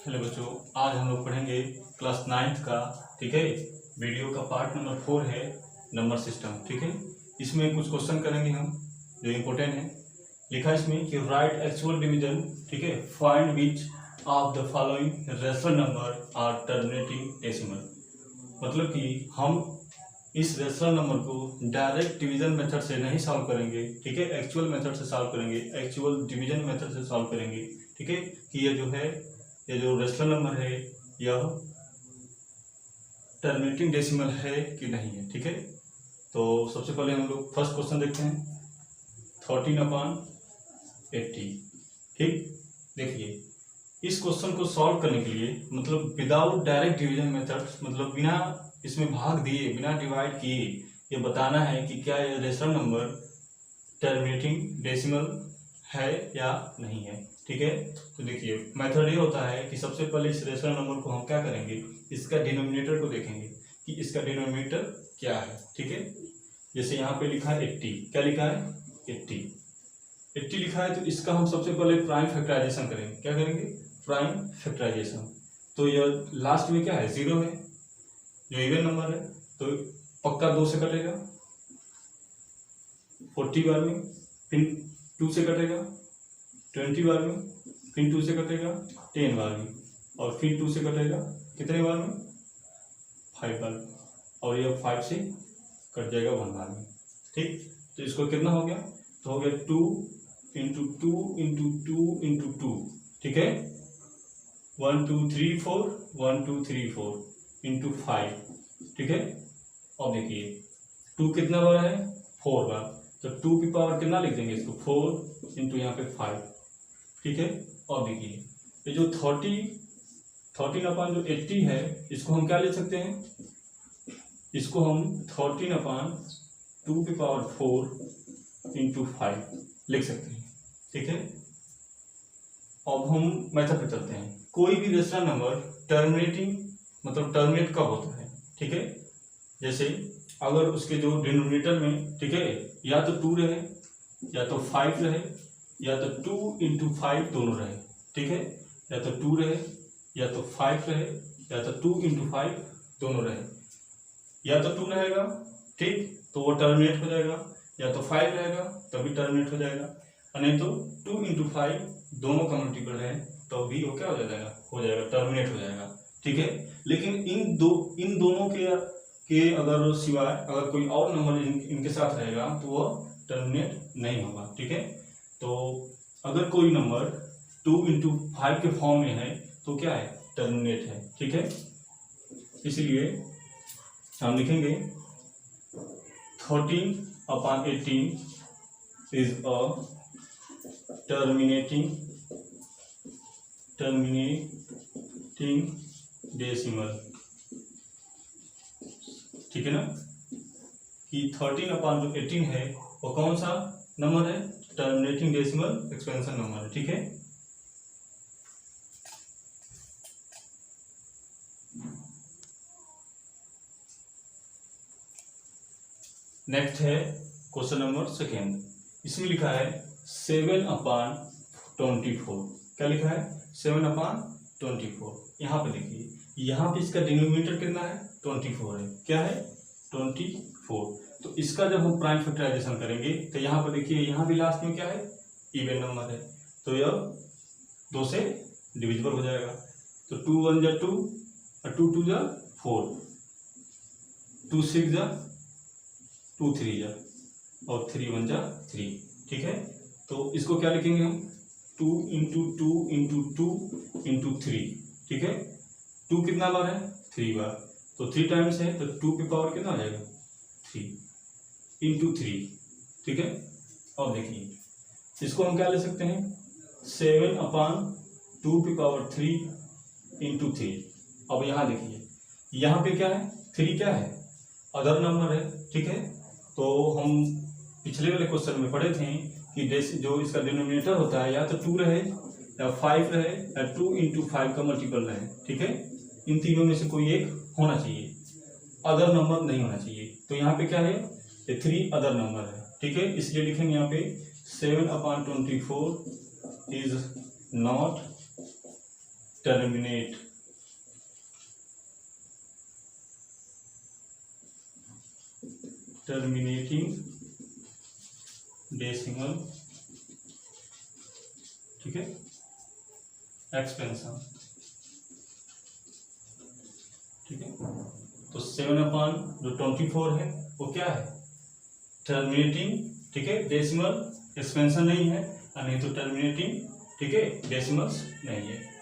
Hello बच्चों, आज हम लोग पढ़ेंगे क्लास 9th का, ठीक है। वीडियो का पार्ट नंबर 4 है नंबर सिस्टम, ठीक है। इसमें कुछ क्वेश्चन करेंगे हम जो इम्पोर्टेंट है। लिखा है इसमें कि राइट एक्चुअल डिवीजन, ठीक है, find which of the following rational number are terminating decimal. मतलब कि हम इस रेशनल नंबर को डायरेक्ट डिवीजन मेथड से नहीं सॉल्व करेंगे, ठीक है, एक्चुअल मेथड से सॉल्व करेंगे, एक्चुअल डिवीजन मेथड से सॉल्व करेंगे, ठीक है। कि ये जो रेशनल नंबर है यह टर्मिनेटिंग डेसिमल है कि नहीं है, ठीक है। तो सबसे पहले हम लोग फर्स्ट क्वेश्चन देखते हैं, 13/80, ठीक। देखिए, इस क्वेश्चन को सॉल्व करने के लिए मतलब विदाउट डायरेक्ट डिवीजन मेथड, मतलब बिना इसमें भाग दिए, बिना डिवाइड किए, ये बताना है कि क्या ये रेशनल नंबर टर्मिनेटिंग डेसिमल है या नहीं है, ठीक है। तो देखिए, मेथड ये होता है कि सबसे पहले इस रेशनल नंबर को हम क्या करेंगे, इसका डिनोमिनेटर को देखेंगे कि इसका डिनोमिनेटर क्या है, ठीक है। जैसे यहाँ पे लिखा है 80, क्या लिखा है 80 लिखा है, तो इसका हम सबसे पहले प्राइम फैक्टराइजेशन करेंगे। क्या करेंगे? Prime factorization. तो यह लास्ट में क्या है, 0 है, जो इवन नंबर है, तो पक्का 2 से कटेगा, 40 बार में, फिर 2 से कटेगा, 20 बार में, फिर 2 से कटेगा, 10 बार में, और फिर 2 से कटेगा कितने बार में, 5 बार में, और यह 5 से कट जाएगा 1 बार में, ठीक। तो इसको कितना हो गया, तो हो गया 2 इंटू 2 इंटू 2 इंटू 2, ठीक है। 1 2 3 4 1 2 3 4 इंटू 5, ठीक है। और देखिए 2 कितना बार है, 4 बार, तो 2 की पावर कितना लिख देंगे इसको, 4 इंटू यहाँ पे 5, ठीक है। और देखिए ये जो 13/80 है, इसको हम क्या ले सकते हैं, इसको हम 13/2 इंटू 5 लिख सकते हैं, ठीक है। अब हम मेथड पे चलते हैं। कोई भी रेशनल नंबर टर्मिनेटिंग मतलब टर्मिनेट कब होता है, ठीक है। जैसे अगर उसके जो डिनोमिनेटर में, ठीक है, या तो 2 रहे, या तो 5 रहे, या तो 2 इंटू 5 दोनों रहे, ठीक है। या तो 2 रहे, या तो 5 रहे, या तो 2 इंटू 5 दोनों रहे। या तो 2 रहेगा, ठीक, तो वो टर्मिनेट हो जाएगा, या तो 5 रहेगा तभी टर्मिनेट हो जाएगा, और नहीं तो 2 इंटू 5 दोनों का मल्टीपल है तो भी वो क्या हो जाएगा टर्मिनेट हो जाएगा, ठीक है। लेकिन इन दोनों के अगर सिवाय अगर कोई और नंबर इनके साथ रहेगा तो वह टर्मिनेट नहीं होगा, ठीक है। तो अगर कोई नंबर 2 इंटू 5 के फॉर्म में है तो क्या है, टर्मिनेट है, ठीक है। इसलिए हम लिखेंगे 13/18 इज अ टर्मिनेटिंग डेसिमल, ठीक है ना। कि 13/18 है वो कौन सा नंबर है, टर्मिनेटिंग डेसिमल एक्सपेंशन नंबर है, ठीक है। नेक्स्ट है क्वेश्चन नंबर 2। इसमें लिखा है 7/24, क्या लिखा है, 7/24। यहाँ पे देखिए, यहाँ पे इसका डिनोमिनेटर कितना है, 24 है, क्या है 24। तो इसका जब हम प्राइम फैक्टराइजेशन करेंगे तो यहाँ पर देखिए, यहाँ भी लास्ट में क्या है, इवन नंबर है, तो यह 2 से डिविजिबल हो जाएगा। तो 2 1 जा 2 और 2 2 जा 4, 2 6 जा 2 3 जा, और 3 1 जा 3, ठीक है। तो इसको क्या लिखेंगे हम, 2 इंटू 2 इंटू 2 इंटू 3, ठीक है। 2 कितना बार है, 3 बार, तो 3 टाइम्स है, तो 2 की पावर कितना आ जाएगा, 3 इंटू 3, ठीक है। और देखिए इसको हम क्या ले सकते हैं, 7/2 इंटू 3। अब यहाँ देखिए, यहाँ पे क्या है, 3 क्या है, अदर नंबर है, ठीक है। तो हम पिछले वाले क्वेश्चन में पढ़े थे कि जो इसका डिनोमिनेटर होता है या तो 2 रहे, या 5 रहे, या 2 इंटू 5 का मल्टीपल रहे, ठीक है। इन तीनों में से कोई एक होना चाहिए, अदर नंबर नहीं होना चाहिए। तो यहाँ पे क्या है, ये 3 अदर नंबर है, ठीक है। इसलिए लिखेंगे यहाँ पे 7/24 is not terminate terminating decimal, ठीक है, एक्सपेंशन, ठीक है। तो 7 जो 24 है वो क्या है, टर्मिनेटिंग, ठीक है, डेसिमल एक्सपेंशन नहीं है, और नहीं तो टर्मिनेटिंग, ठीक है, डेसिमल्स नहीं है।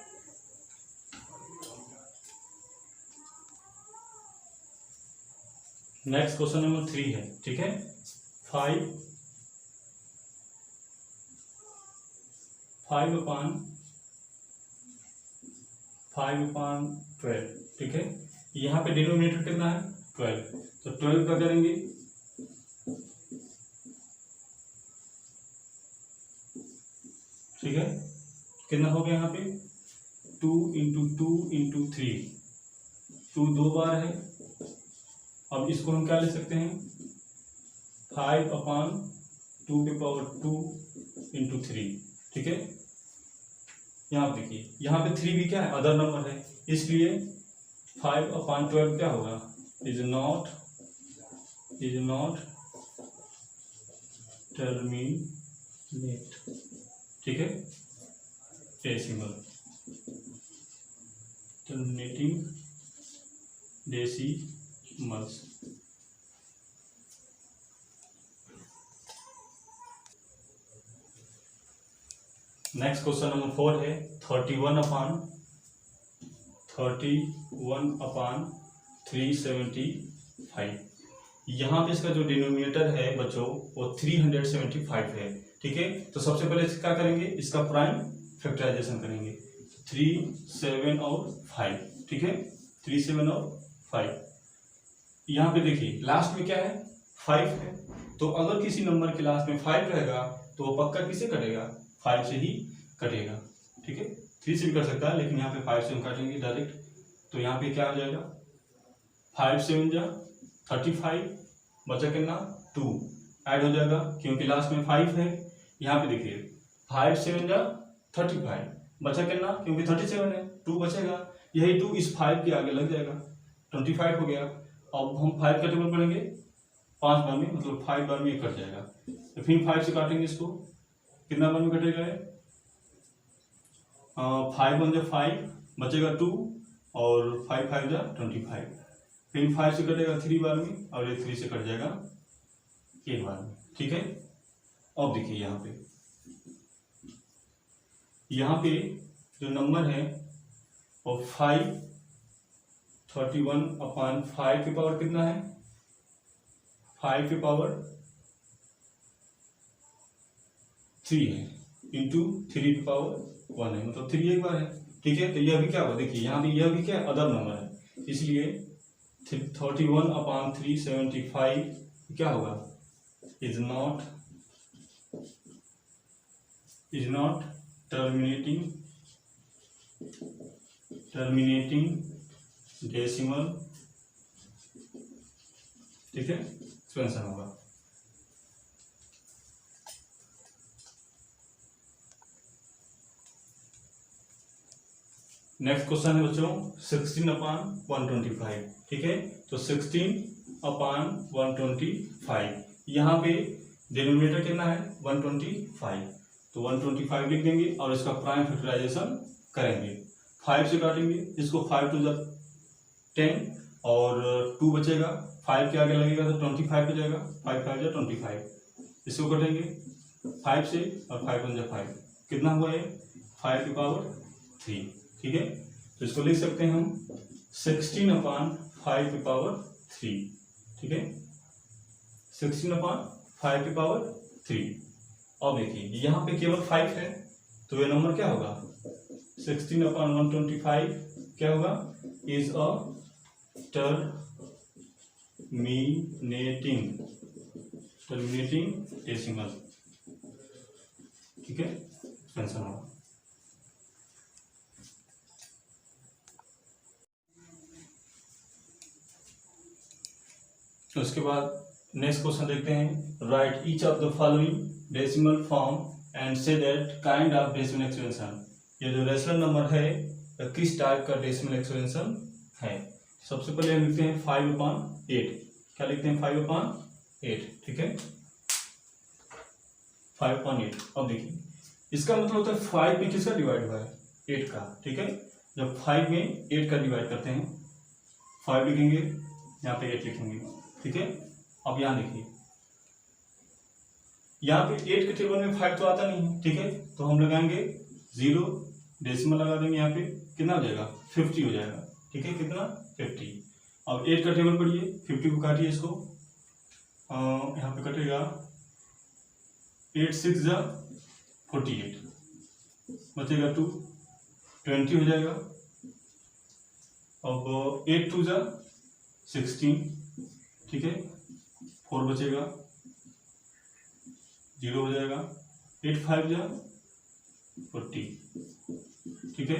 नेक्स्ट क्वेश्चन नंबर 3 है, ठीक है। 5 upon 12, ठीक है। यहाँ पे डिनोमिनेटर कितना है 12, तो 12 का करेंगे, ठीक है, कितना हो गया यहाँ पे 2 × 2 × 3, 2 2 बार है। अब इसको हम क्या ले सकते हैं 5/2 × 3, ठीक है। यहाँ पे देखिए, यहाँ पे 3 भी क्या है अदर नंबर है, इसलिए 5/12 क्या होगा, इज नॉट टर्मिनेट, ठीक है, decimal, terminating decimals. Next question number 4 है 31/375। यहाँ पे इसका जो डिनोमिनेटर है बच्चों वो 375 है, ठीक है। तो सबसे पहले क्या करेंगे, इसका प्राइम फैक्टराइजेशन करेंगे, 3 7 और 5, ठीक है, 3 7 और 5। यहाँ पे देखिए लास्ट में क्या है 5 है, तो अगर किसी नंबर के लास्ट में 5 रहेगा तो वो पक्का किसे कटेगा 5 से ही कटेगा, ठीक है। 3 से भी कर सकता है, लेकिन यहाँ पे 5 से हम काटेंगे डायरेक्ट। तो यहाँ पे क्या हो जाएगा 5 7 जा 35, बचा कितना 2 ऐड हो जाएगा, क्योंकि लास्ट में 5 है। यहाँ पे देखिए 5 7 जा 35, बचा कितना, क्योंकि 37 है, 2 बचेगा, यही 2 इस 5 के आगे लग जाएगा, 25 हो गया। अब हम 5 का टेबल पढ़ेंगे 5 बार में, मतलब 5 बार में कट जाएगा। तो फिर 5 से काटेंगे इसको, कितना बार में कटेगा है 5 1 जा 5, बचेगा 2 और 5 5 जा 25, फिर 5 से कटेगा 3 बार में और ये 3 से कट जाएगा 1 बार में, ठीक है। अब देखिए यहाँ पे जो नंबर है वो 5 31/5 की पावर कितना है 5 की पावर 3 है, इंटू 3 की पावर 1 है, मतलब 3 एक बार है, ठीक है। तो यह भी क्या होगा, देखिए यहाँ भी यह भी क्या अदर नंबर है, इसलिए 31/375 क्या होगा, इज नॉट टर्मिनेटिंग डेसिमल, ठीक है, एक्सपेंशन होगा। नेक्स्ट क्वेश्चन है बच्चों 16/125, ठीक है। तो 16/125, यहाँ पे डिनोमिनेटर कितना है 125, तो 125 लिख देंगे और इसका प्राइम फैक्टराइजेशन करेंगे, 5 से काटेंगे इसको, 5 2 जा 10 और 2 बचेगा, 5 के आगे लगेगा तो 25 हो जाएगा, 5 5 जा 25, इसको कटेंगे 5 से और 5 1 जा 5, कितना हुआ है 5 की पावर 3, ठीक है। तो इसको लिख सकते हैं हम 16/5 की पावर 3, ठीक है, 16/5 की पावर 3। अब देखिए यहाँ पे केवल 5 है, तो ये नंबर क्या होगा 16/125 क्या होगा, इज अ टर्मिनेटिंग डेसिमल, ठीक है, एक्सपेंशन होगा। तो उसके बाद नेक्स्ट क्वेश्चन देखते हैं, right each of the following decimal form and say that kind of decimal expansion. ये जो रेशनल नंबर है या किस टाइप का डेसिमल एक्सपेंशन है। सबसे पहले हम लिखते हैं 5/8। क्या लिखते हैं? 5/8, ठीक है, 5/8। अब देखिए इसका मतलब होता है 5 में किसका डिवाइड हुआ है? 8 का, ठीक है। जब 5 में 8 का डिवाइड करते हैं, 5 लिखेंगे, यहाँ पे 8 लिखेंगे, ठीक है। अब यहाँ देखिए, यहाँ पे 8 के टेबल में 5 तो आता नहीं है, ठीक है, तो हम लगाएंगे 0, डेसिमल लगा देंगे, यहाँ पे कितना हो जाएगा? 50 हो जाएगा, ठीक है, कितना? 50। अब 8 का टेबल पढ़िए, 50 को काटिए, इसको यहाँ पे कटेगा 8 6 जा 48, बचेगा 2, 20 हो जाएगा। अब 8 2 जा 16, ठीक है, 4 बचेगा, 0 हो जाएगा। 8 5 जा 40, ठीक है,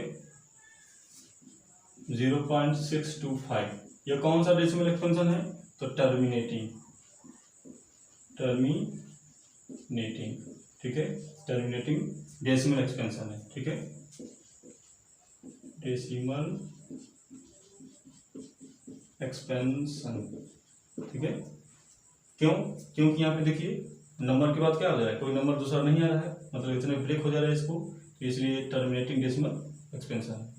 0.625। यह कौन सा डेसिमल एक्सपेंशन है? तो टर्मिनेटिंग, ठीक है, टर्मिनेटिंग डेसिमल एक्सपेंशन है, ठीक है, डेसिमल एक्सपेंशन, ठीक है। क्यों? क्योंकि यहाँ पे देखिए नंबर के बाद क्या हो जा रहा है? कोई नंबर दूसरा नहीं आ रहा है, मतलब इतने ब्रेक हो जा रहा है इसको, तो इसलिए टर्मिनेटिंग डेसिमल एक्सपेंशन है।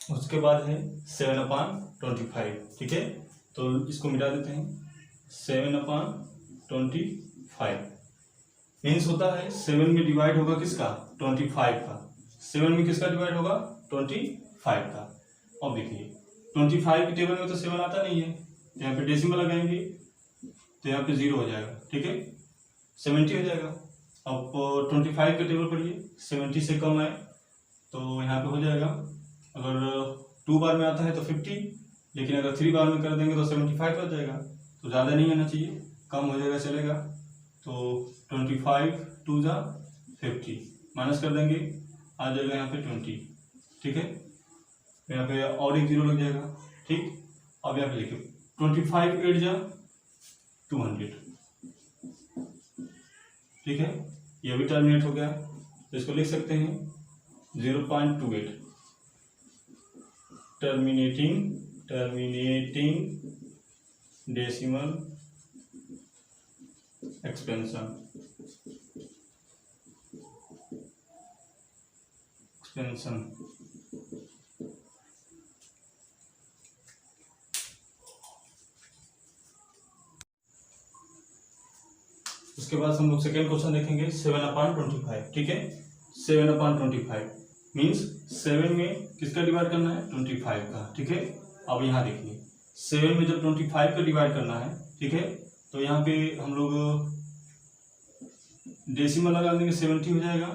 उसके बाद है 7/25, ठीक है, तो इसको मिटा देते हैं। 7/25 मीन्स होता है 7 में डिवाइड होगा किसका? 25 का। 7 में किसका डिवाइड होगा? 25 का। अब देखिए 25 के टेबल में तो 7 आता नहीं है, तो यहाँ पे डेसिमल लगाएंगे, तो यहाँ पे 0 हो जाएगा, ठीक है, 70 हो जाएगा। अब 25 के टेबल पढ़िए, 70 से कम आए तो यहाँ पे हो जाएगा, अगर 2 बार में आता है तो 50, लेकिन अगर 3 बार में कर देंगे तो 75 हो जाएगा, तो ज़्यादा नहीं आना चाहिए, कम हो जाएगा, चलेगा। तो 25 2 जा 50, माइनस कर देंगे, आ जाएगा यहाँ पे 20, ठीक है, यहाँ पे और एक 0 लग जाएगा, ठीक। अब यहाँ पे लिखिए 25 8 जा 200, ठीक है, ये भी टर्मिनेट हो गया, तो इसको लिख सकते हैं 0.28 टर्मिनेटिंग डेसिमल एक्सपेंशन। उसके बाद हम लोग सेकेंड क्वेश्चन देखेंगे 7/25, ठीक है। 7/25 मीन्स 7 में किसका डिवाइड करना है? 25 का, ठीक है। अब यहाँ देखिए 7 में जब 25 का डिवाइड करना है, ठीक है, तो यहाँ पे हम लोग डेसिमल लगा देंगे, 70 हो जाएगा,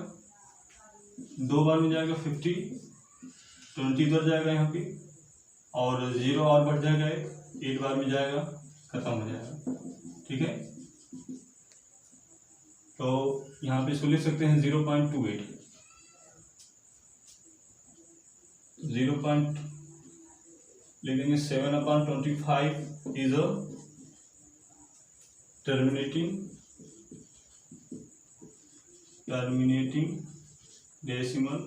2 बार में जाएगा 50, 20 इधर जाएगा यहाँ पे, और 0 और बढ़ जाएगा, 8 बार में जाएगा, खत्म हो जाएगा, ठीक है। तो यहाँ पे इसको लिख सकते हैं 0.28 लिख देंगे। 7/25 is a terminating decimal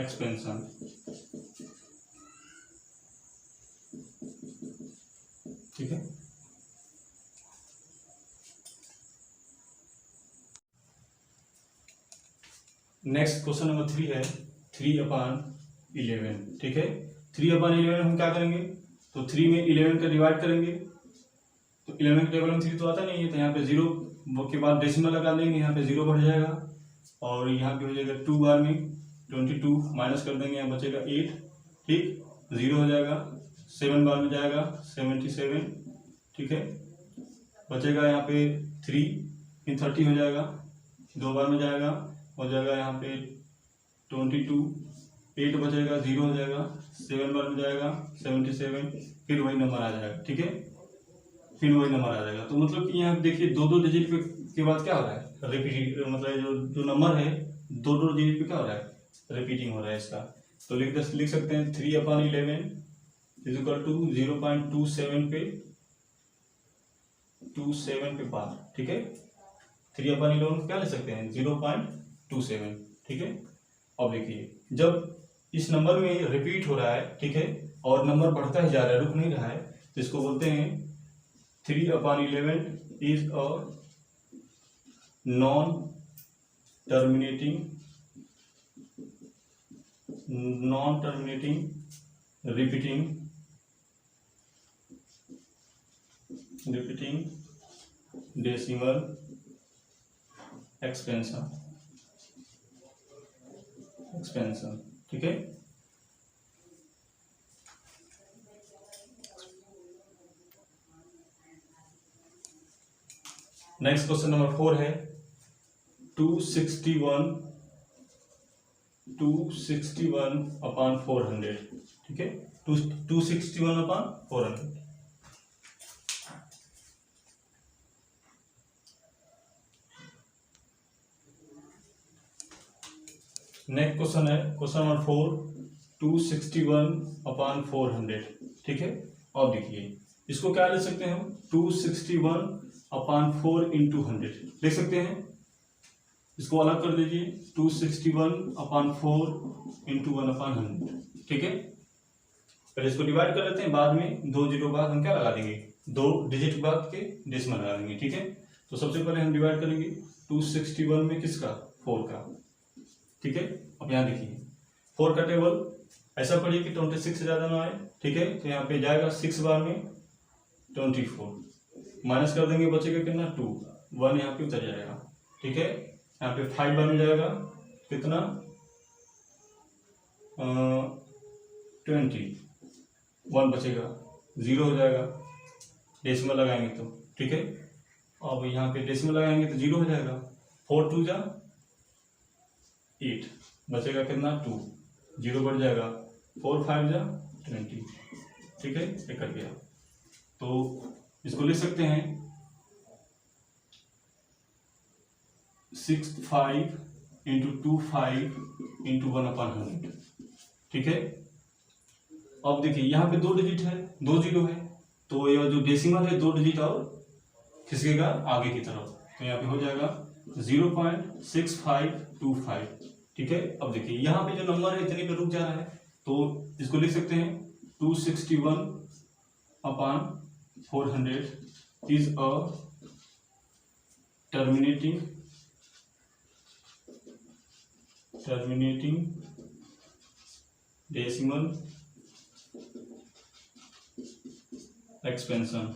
expansion, ठीक है। नेक्स्ट क्वेश्चन नंबर 3 है 3/11, ठीक है। 3/11 हम क्या करेंगे? तो 3 में 11 का डिवाइड करेंगे, तो 11 के टेबल में 3 तो आता नहीं है, तो यहाँ पे 0 के बाद डेसिमल लगा देंगे, यहाँ पे 0 बढ़ जाएगा, और यहाँ पे हो जाएगा 2 बार में 22, माइनस कर देंगे, यहाँ बचेगा 8, ठीक, 0 हो जाएगा। 7 बार में जाएगा 77, ठीक है, बचेगा यहाँ पे 3, फिर 30 हो जाएगा, 2 बार में जाएगा, हो जाएगा यहाँ पे 22, 8 बचेगा, 0 हो जाएगा, 7 बार में जाएगा 77, फिर वही नंबर आ जाएगा, ठीक है, फिर वही नंबर आ जाएगा। तो मतलब कि यहाँ देखिए 2 डिजिट के बाद क्या हो रहा है? रिपीट, मतलब जो नंबर है 2 डिजिट पे क्या हो रहा है? रिपीटिंग हो रहा है इसका। तो लिख सकते हैं 3/11 इज इक्वल टू 0.27 पे 0.27 पे बार, ठीक है। 3/11 क्या ले सकते हैं 0.27, ठीक है। अब देखिए जब इस नंबर में रिपीट हो रहा है, ठीक है, और नंबर बढ़ता ही जा रहा है, रुक नहीं रहा है, तो इसको बोलते हैं 3/11 is a non terminating repeating decimal expansion, ठीक है। नेक्स्ट क्वेश्चन नंबर 4 है 261/400, ठीक है। 261/400। नेक्स्ट क्वेश्चन है क्वेश्चन नंबर 4 261/400, ठीक है। अब देखिए इसको क्या ले सकते हैं हम 261/4 इंटू 100 लिख सकते हैं। इसको अलग कर दीजिए 261/4 इंटू 1/100, ठीक है। पहले इसको डिवाइड कर लेते हैं, बाद में 2 जीरो बाद हम क्या लगा देंगे 2 डिजिट बाद के डेसिमल लगा देंगे, ठीक है। तो सबसे पहले हम डिवाइड करेंगे 261 में किसका 4 का, ठीक है। अब यहाँ देखिए 4 का टेबल ऐसा पढ़िए कि 26 से ज्यादा ना आए, ठीक है। तो यहाँ पे जाएगा 6 बार में 24 माइनस कर देंगे, बचेगा कितना 2, 1 यहाँ पे उतर जाएगा, ठीक है। यहाँ पे 5 बार में जाएगा कितना 20, 1 बचेगा 0 हो जाएगा, डेसिमल लगाएंगे तो, ठीक है। अब यहाँ पे डेसिमल लगाएंगे तो 0 हो जाएगा, 4 2 जा 8 बचेगा कितना 2, 0 बढ़ जाएगा, 4 5 जा 20, ठीक है। ये कट गया। तो इसको लिख सकते हैं 65 इंटू 25 इंटू 1/100, ठीक है। अब देखिए यहाँ पे 2 डिजिट है, 2 जीरो है, तो यह जो डेसिमल है 2 डिजिट और खिसकेगा आगे की तरफ, तो यहाँ पे हो जाएगा 0.6525, ठीक है। अब देखिए यहाँ पे जो नंबर है इतने पे रुक जा रहा है, तो इसको लिख सकते हैं 261/400 is a terminating decimal expansion,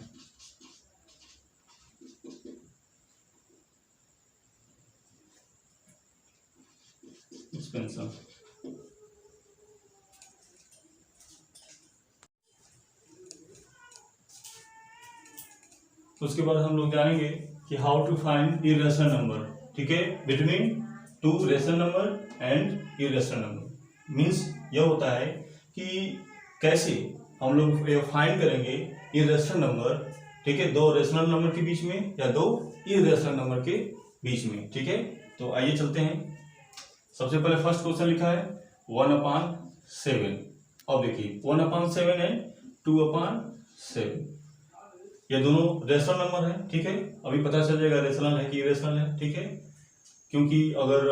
उसके बाद हम लोग जानेंगे कि how to find irrational number, ठीक है, between 2 rational number and irrational number. Means यह होता है कि कैसे हम लोग फाइंड करेंगे इरेशनल नंबर, ठीक है, 2 रेशनल नंबर के बीच में या 2 इरेशनल नंबर के बीच में, ठीक है। तो आइए चलते हैं। सबसे पहले फर्स्ट क्वेश्चन लिखा है 1/7। अब देखिए 1/7 एंड 2/7 ये दोनों रेशनल नंबर है, ठीक है। अभी पता चल जाएगा रेशनल है कि इरेशनल है, ठीक है। क्योंकि अगर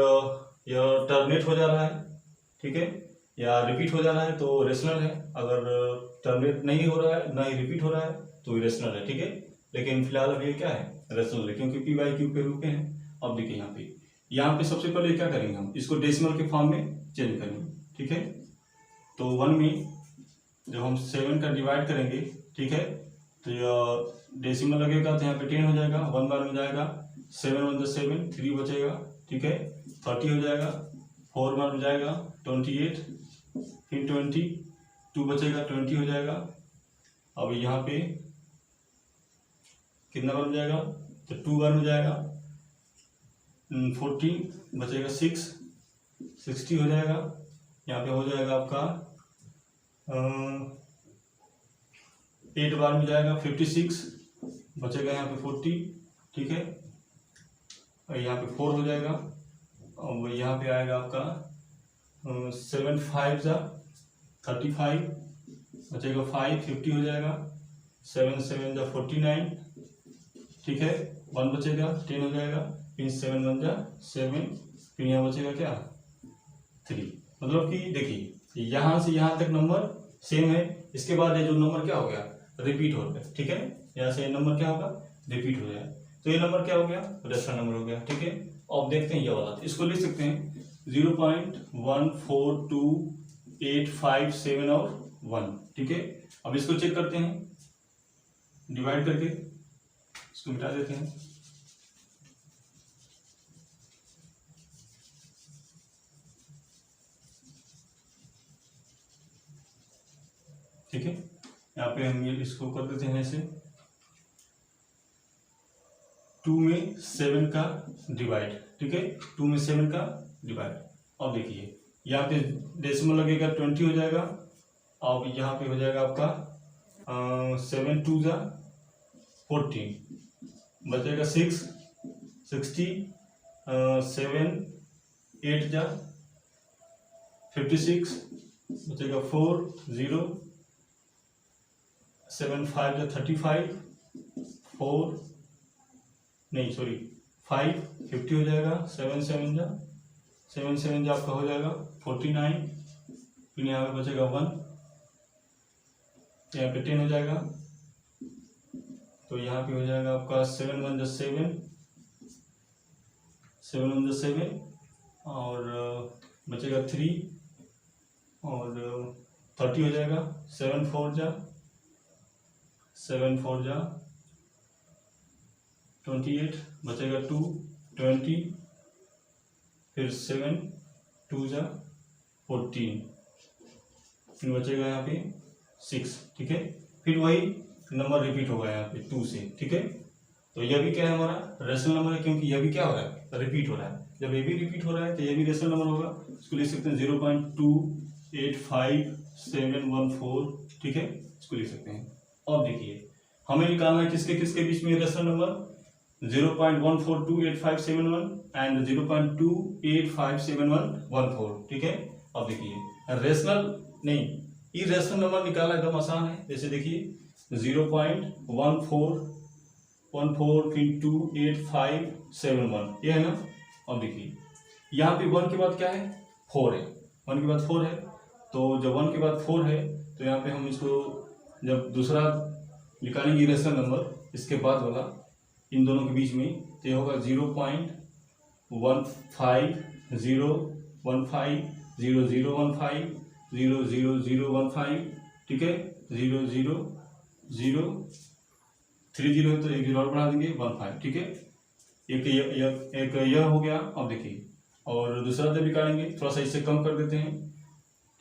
यह टर्मिनेट हो जा रहा है, ठीक है, या रिपीट हो जा रहा है तो रेशनल है, अगर टर्मिनेट नहीं हो रहा है ना ही रिपीट हो रहा है तो इरेशनल है, ठीक है। लेकिन फिलहाल अभी क्या है रेशनल है, क्योंकि p/q पे रुके हैं। अब देखिए यहाँ पे सबसे पहले क्या करेंगे हम इसको डेसिमल के फॉर्म में चेंज करेंगे, ठीक है। तो 1 में जब हम 7 का डिवाइड करेंगे, ठीक है, तो यह डेसिमल लगेगा तो यहाँ पे 10 हो जाएगा, 1 बार में जाएगा 7 1 7 3 बचेगा, ठीक है, 30 हो जाएगा, 4 बार में जाएगा 28, फिर 20 2 बचेगा 20 हो जाएगा। अब यहाँ पे कितना बार में जाएगा तो 2 बार में जाएगा 14 बचेगा 6 60 हो जाएगा। यहाँ पे हो जाएगा आपका 8 बार में जाएगा 56 बचेगा यहाँ पे 40, ठीक है। और यहाँ पे 4 हो जाएगा, और यहाँ पे आएगा आपका 7 5 जा 35 बचेगा 5 50 हो जाएगा, 7 7 जा 49 ठीक है, 1 बचेगा 10 हो जाएगा, फिर 7 1 जा 7, फिर यहाँ बचेगा क्या 3। मतलब कि देखिए यहाँ से यहाँ तक नंबर सेम है, इसके बाद ये जो नंबर क्या हो गया रिपीट हो गया। ठीक है, यहाँ से ये नंबर क्या होगा रिपीट हो गया, तो ये नंबर क्या हो गया रेशनल नंबर हो गया। ठीक है, अब देखते हैं ये वाला, इसको लिख सकते हैं 0.142857 और 1। ठीक है, अब इसको चेक करते हैं डिवाइड करके, इसको मिटा देते हैं। ठीक है, यहाँ पे हम ये इसको कर देते हैं ऐसे 2 में 7 का डिवाइड। ठीक है, 2 में 7 का डिवाइड। अब देखिए यहाँ पे डेसिमल लगेगा 20 हो जाएगा, अब यहाँ पे हो जाएगा आपका 7 2 जा 14, बचेगा 6 60, 7 8 जा 56, बचेगा 4 0, 7 5 जा 35, 4 नहीं सॉरी 5 50 हो जाएगा, 7 7 जा आपका हो जाएगा 49, फिर यहाँ पे बचेगा 1, यहाँ पे 10 हो जाएगा, तो यहाँ पे हो जाएगा आपका 7 1 जा 7 और बचेगा 3 और 30 हो जाएगा, 7 4 जा 28, बचेगा 2 20, फिर 7 2 जा 14, फिर बचेगा यहाँ पे 6। ठीक है, फिर वही नंबर रिपीट होगा यहाँ पे 2 से। ठीक है, तो यह भी क्या है हमारा रेशनल नंबर है, क्योंकि यह भी क्या हो रहा है रिपीट हो रहा है। जब ये भी रिपीट हो रहा है तो ये भी रेशनल नंबर होगा, इसको लिख सकते हैं 0.285714। ठीक है, इसको लिख सकते हैं। अब देखिए हमें निकालना है किसके किसके बीच में रेशनल नंबर 0.142857 एंड 0.285714। ठीक है, अब देखिए रेशनल नहीं इरेशनल नंबर निकालना एकदम आसान है। जैसे देखिए 0.142857 ये है ना। अब देखिए यहाँ पे 1 के बाद क्या है 4 है, 1 के बाद 4 है, तो जब 1 के बाद 4 है तो यहाँ पे हम इसको जब दूसरा निकालेंगे इरेशनल नंबर इसके बाद वाला इन दोनों के बीच में, तो ये होगा 0.15015001500015 ठीक है 00030 है तो एक 0 और बढ़ा देंगे 15। ठीक है, एक यह हो गया। अब देखिए और दूसरा जब निकालेंगे थोड़ा सा इससे कम कर देते हैं।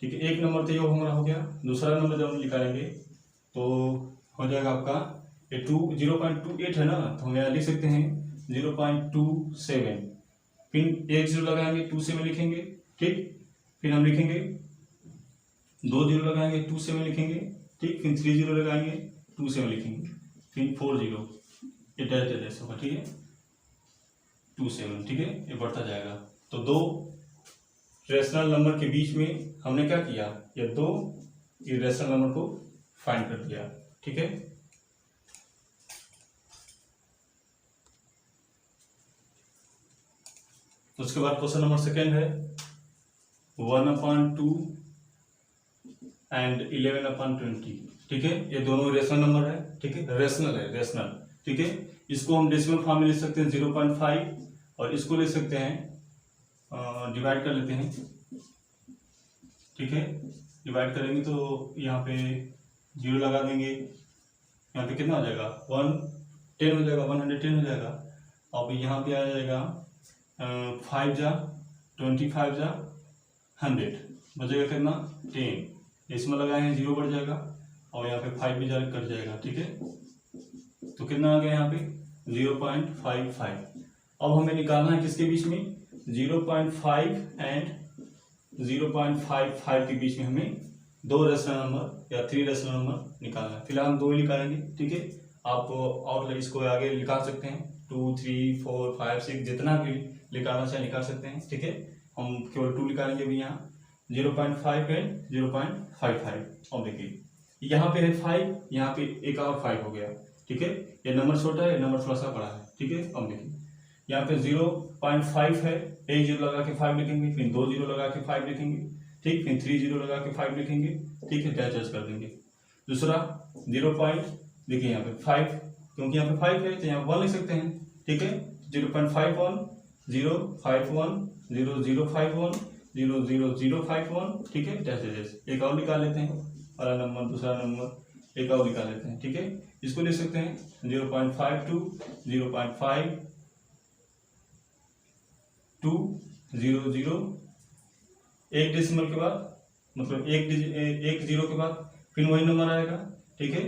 ठीक है, एक नंबर तो ये हमारा हो गया, दूसरा नंबर जब हम निकालेंगे तो हो जाएगा आपका ये 0.28 है ना, तो हम यहाँ लिख सकते हैं 0.27, फिर एक 0 लगाएंगे 27 लिखेंगे। ठीक, फिर हम लिखेंगे 2 0 लगाएंगे 27 लिखेंगे। ठीक, फिर 3 0 लगाएंगे 27 लिखेंगे, फिर 4 0 ये डैश होगा। ठीक है 27। ठीक है, ये बढ़ता जाएगा। तो दो रेशनल नंबर के बीच में हमने क्या किया, ये दो इरेशनल नंबर को फाइंड कर दिया। ठीक है, उसके बाद क्वेश्चन नंबर सेकेंड है 1/2 एंड 11/20। ठीक है, ये दोनों रेशनल नंबर है। ठीक है, रेशनल है रेशनल। ठीक है, इसको हम डेसिमल फॉर्म में लिख सकते हैं 0.5 और इसको ले सकते हैं डिवाइड कर लेते हैं। ठीक है, डिवाइड करेंगे तो यहाँ पे 0 लगा देंगे, यहाँ पे कितना हो जाएगा 110 हो जाएगा, 110 हो जाएगा। अब यहाँ पे आ जाएगा 5 जा 25 जा 100, बचेगा कितना 10, इसमें लगाए हैं 0 बढ़ जाएगा और यहाँ पे 5 भी जा कट जाएगा। ठीक है, तो कितना आ गया यहाँ पे 0.55। अब हमें निकालना है किसके बीच में 0.5 एंड 0.55 के बीच में हमें दो रेशनल नंबर या 3 रेशनल नंबर निकालना है। फिलहाल हम 2 ही निकालेंगे। ठीक है, आप और इसको आगे निकाल सकते हैं 2 3 4 5 6 जितना भी निकालना चाहे निकाल सकते हैं। ठीक है, हम केवल 2 निकालेंगे अभी यहाँ 0.5 एंड 0.55। और देखिए यहाँ पे है 5, यहाँ पे एक और 5 हो गया, ठीक है, ये नंबर छोटा है, ये नंबर थोड़ा सा बड़ा है, ठीक है। अब देखिए यहाँ पे 0.5 है, एक जीरो लगा के 5 लिखेंगे, फिर 2 जीरो लगा के 5 लिखेंगे, ठीक, फिर 3 जीरो लगा के 5 लिखेंगे, ठीक है, डैश कर देंगे। दूसरा 0 पॉइंट, देखिए यहाँ पे 5, क्योंकि यहाँ पे 5 है तो यहाँ पे 1 लिख सकते हैं, ठीक है। 0.51 051 0051 00051, ठीक है, डैश। एक और निकाल लेते हैं, पहला नंबर दूसरा नंबर एक और निकाल लेते हैं, ठीक है। इसको लिख सकते हैं 0.52 0.5 2 0 0, एक डेसिमल के बाद मतलब एक जीरो के बाद फिर वही नंबर आएगा, ठीक है।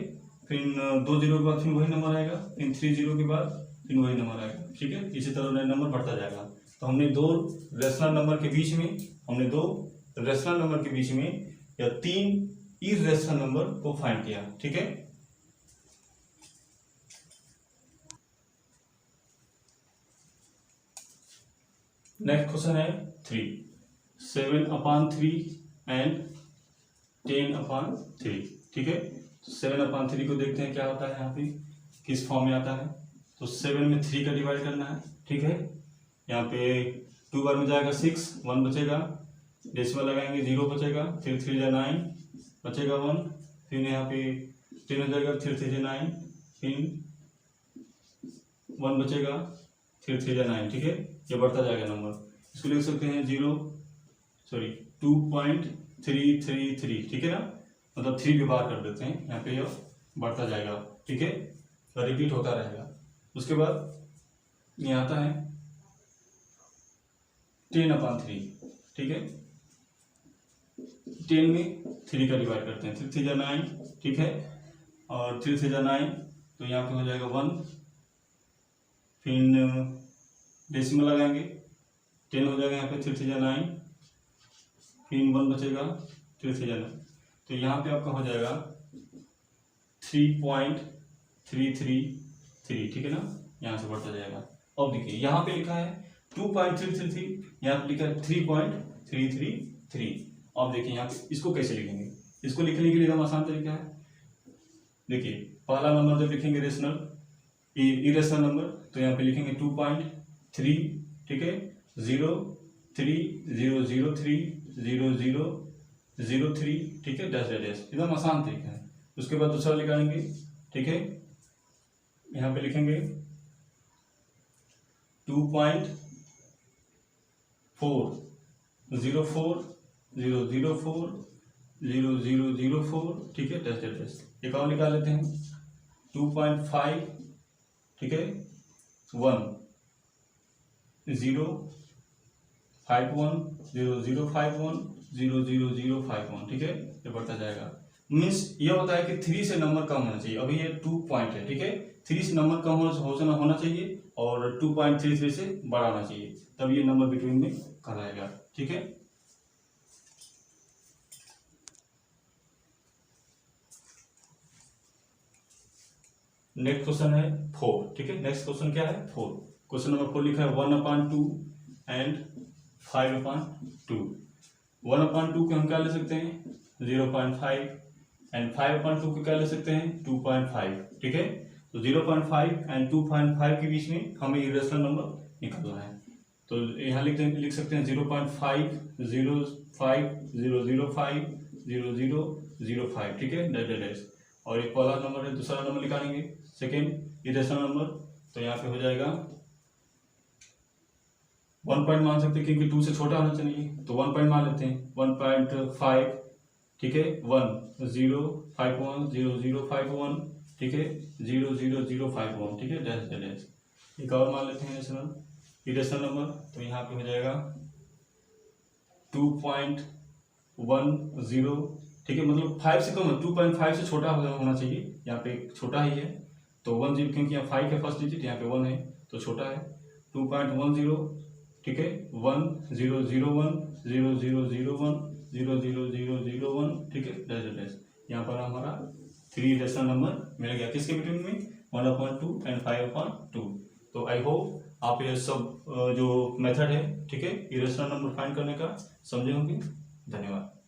फिर 2 जीरो के बाद फिर वही नंबर आएगा, फिर 3 जीरो के बाद फिर वही नंबर आएगा, ठीक है। इसी तरह नंबर बढ़ता जाएगा। तो हमने दो रेशनल नंबर के बीच में या 3 इर्रेशनल नंबर को फाइंड किया, ठीक है। नेक्स्ट क्वेश्चन है 3, 7/3 एंड 10/3, ठीक है। तो 7/3 को देखते हैं क्या होता है, यहाँ पे किस फॉर्म में आता है। तो 7 में 3 का डिवाइड करना है, ठीक है। यहाँ पे 2 बार में जाएगा 6, 1 बचेगा, डेसिमल लगाएंगे 0 बचेगा, फिर 3 जा 9 बचेगा 1, फिर यहाँ पे 10 हो जाएगा, फिर 3 जा 9, फिर 1 बचेगा, फिर 3 जा 9, ठीक है। ये बढ़ता जाएगा नंबर। इसको लिख सकते हैं 2.333, ठीक है ना, मतलब 3 भी बार कर देते हैं यहाँ पे, ये बढ़ता जाएगा, ठीक है, तो रिपीट होता रहेगा। उसके बाद ये आता है 10/3, ठीक है। 10 में 3 का डिवाइड करते हैं, 3 3 जा 9, ठीक है, और 3 3 जा 9, तो यहाँ पे हो जाएगा 1, फिर डेसिमल लगाएंगे, 10 हो जाएगा यहाँ पे, 3 3 जा 9, फिर 1 बचेगा, 3 3 जा 9, तो यहाँ पे आपका हो जाएगा 3.333, ठीक है ना, यहाँ से बढ़ता जाएगा। अब देखिए यहाँ पे लिखा है 2.333, यहाँ पे लिखा है 3.333। अब देखिए यहाँ पे इसको कैसे लिखेंगे, इसको लिखने के लिए एकदम आसान तरीका है। देखिए पहला नंबर जब लिखेंगे इरेशनल नंबर, तो यहाँ पे लिखेंगे 2.3, ठीक है, 0 3 0 0 3 0 0 0 3, ठीक है, डैश डैश, एकदम आसान तरीका है। उसके बाद दूसरा निकालेंगे, ठीक है, यहाँ पे लिखेंगे 2.4 0 4 0 0 4 0 0 0 4, ठीक है, डैश डैश। एक और निकाल लेते हैं 2.5, ठीक है, 1 0 5 1 0 0 5 1 0 0 0 5 1, ठीक है, ये बढ़ता जाएगा। मीन्स ये होता है कि 3 से नंबर कम होना चाहिए। अभी ये 2 पॉइंट है, ठीक है, 3 से नंबर कम होना चाहिए और 2.33 से बड़ा होना चाहिए, तब ये नंबर बिटवीन में कहलाएगा, ठीक है। नेक्स्ट क्वेश्चन है 4, ठीक है। नेक्स्ट क्वेश्चन क्या है 4, क्वेश्चन नंबर 4 लिखा है 1/2 एंड 5/2। 1/2 को हम क्या ले सकते हैं 0.5 एंड 5/2 को क्या ले सकते हैं 2.5, ठीक है। तो 0.5 एंड 2.5 के बीच में हमें इरेशनल नंबर निकालना है। तो यहाँ लिख सकते हैं 0.5 0 5 0 0 5 0 0 0 5, ठीक है, डैश। और एक पहला नंबर है, दूसरा नंबर निकालेंगे सेकेंड इरेशनल नंबर, तो यहाँ पे हो जाएगा 1 पॉइंट मान सकते हैं क्योंकि 2 से छोटा होना चाहिए, तो 1 पॉइंट मान लेते हैं 1.5, ठीक है, 1 0 5 1 0 0 5 1, ठीक है, 0 0 0 5 1, ठीक है, डैश डैश। एक और मान लेते हैं इरेशनल नंबर, तो यहाँ पे हो जाएगा 2.10, ठीक है, मतलब 5 से कम है, 2.5 से छोटा होना चाहिए, यहाँ पे छोटा ही है, तो 1 0, क्योंकि यहाँ 5 है फर्स्ट डिजिट, यहाँ पे 1 है तो छोटा है, 2.10, ठीक है, 1 0 0 1 0 0 0 1 0 0 0 0 1, ठीक है, डैश डैश। यहाँ पर हमारा 3 इरेशनल नंबर मिल गया, किसके बिटवीन में 1/2 एंड 5/2। तो आई होप आप ये सब जो मेथड है, ठीक है, इरेशनल नंबर फाइंड करने का समझे होंगे। धन्यवाद।